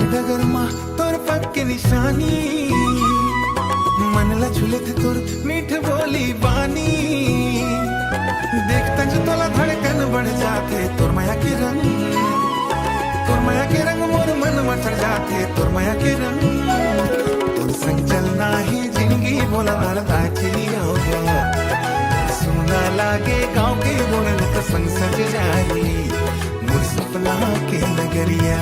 डगर माँ तोर पग के निशानी, मन ला छुले थे तोर मीठ बोली बानी। देखता जो तोला धड़कन बढ़ जाते, तोर माया के रंग, तोर माया के रंग मोर मन में चढ़ जाते, तोर माया के रंग। तोर संग चलना ही जिंदगी बोला लड़ता चली होगा, सुना लागे गाँव के बोलन का संग सज जाई मोर सपना के नगरिया।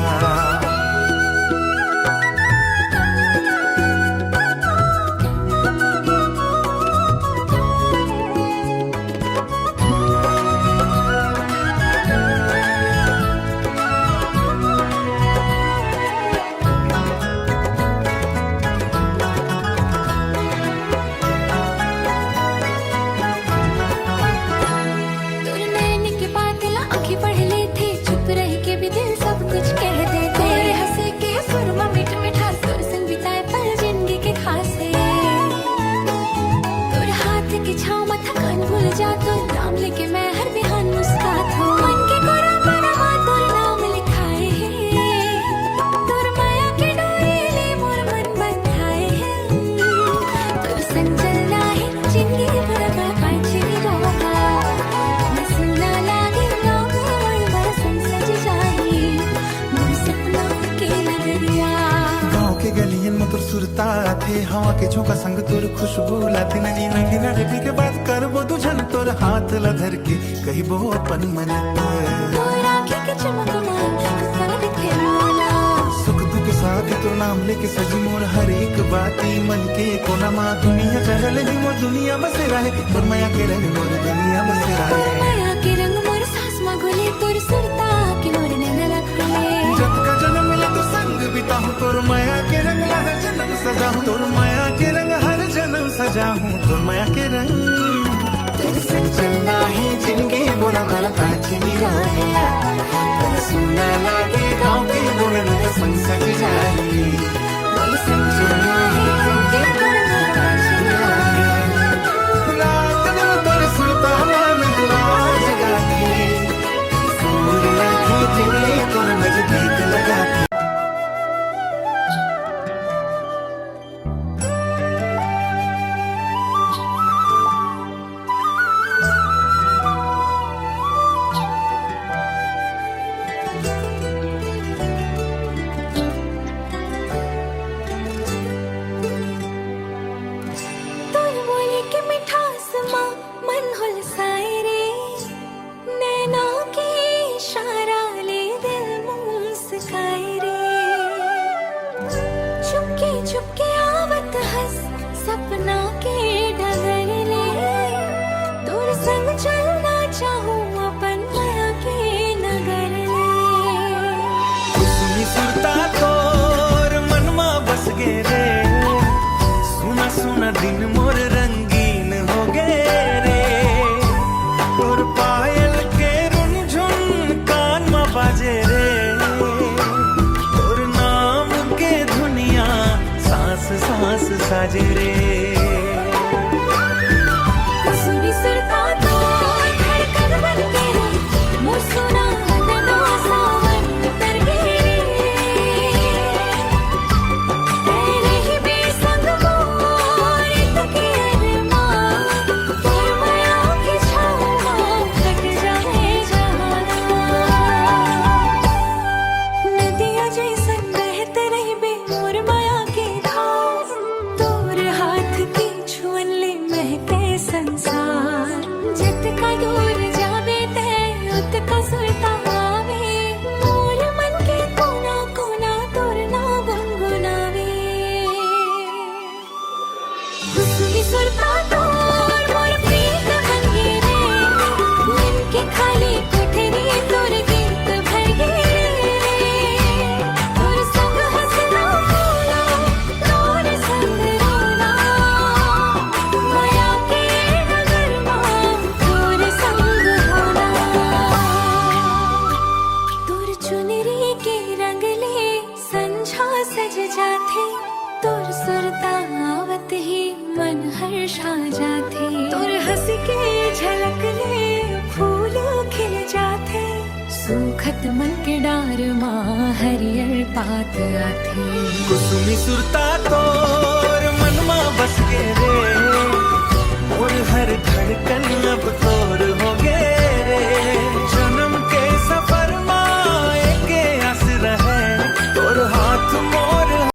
सुरता थे हवा के झोंका संग तोर खुशबू लाती नदी नंगी नदी के बात कर वो दुझन तोर हाथ ला धर के कही वो अपन मन सुख दुख साथ तोर नाम लेके सजी मोर हर एक बाती मन के कोना माँ दुनिया चहल ही मोर दुनिया बसे रहे, तोर माया के रंग मोर दुनिया बसे रहे। माया के रंग मोर सांस में घुले, तोर सुरता के मोर नैना खुले। जब का जन्म मिले तो संग बिताऊं, तोर माया के रंग ला हर जन्म सजाऊं, तोर माया के रंग हर जन्म सजाऊं, तोर माया के रंग। तेरे संग चलना ही जिंदगी बोला गलता चली रहे, तेरे सुना लागे गाँव के बोलन का संग सज जाई मोर संग चलना ही जिंदगी बोला गलता चली रहे। रात दिन तोर सुरता में दुआ जगाती, सूर्य लागे जिंदगी तोर नजदीक लगाती। चुपके आवत हंस सपना के डगर ले, तोर संग चलना चाहूं अपन माया के नगर ले। सुनी सुरता तोर मन मा बस गे रे, सुना सुना दिन मोर रंगीन हो गे रे। तोर पायल के रुनझुन कान मा बाजे रे, सांस साजे रे। सुनी सुरता तोर धड़कन बन के मोर सुना नैना सावन उतर गे रे। तेरे ही बेसंग मोर तके अरमां, तोर माया की छाँव कट जाए जहाना। नदिया जैसन बहते रही बे मोर माया के धार, तोर हाथ की छुअन ले महके संसार। जितका दूर जावे ते उतका सुरता आवे, मोर मन के कोना कोना तोर नाम गुनगुनावे। सुनी सुरता तोर मोर प्रीत बन गे रे, मन के खाली कोठरी तोर गीत भर गे रे। तोर संग हंसना बोला, तोर संग रोना, माया के नगर माँ तोर संग होना। तोर चुनरी के रंग ले संझा सज जाते, तोर सुरता आवत ही मन हर्षा खतमन के डार माँ हरियर पात आथे कुसुमी सुरता तो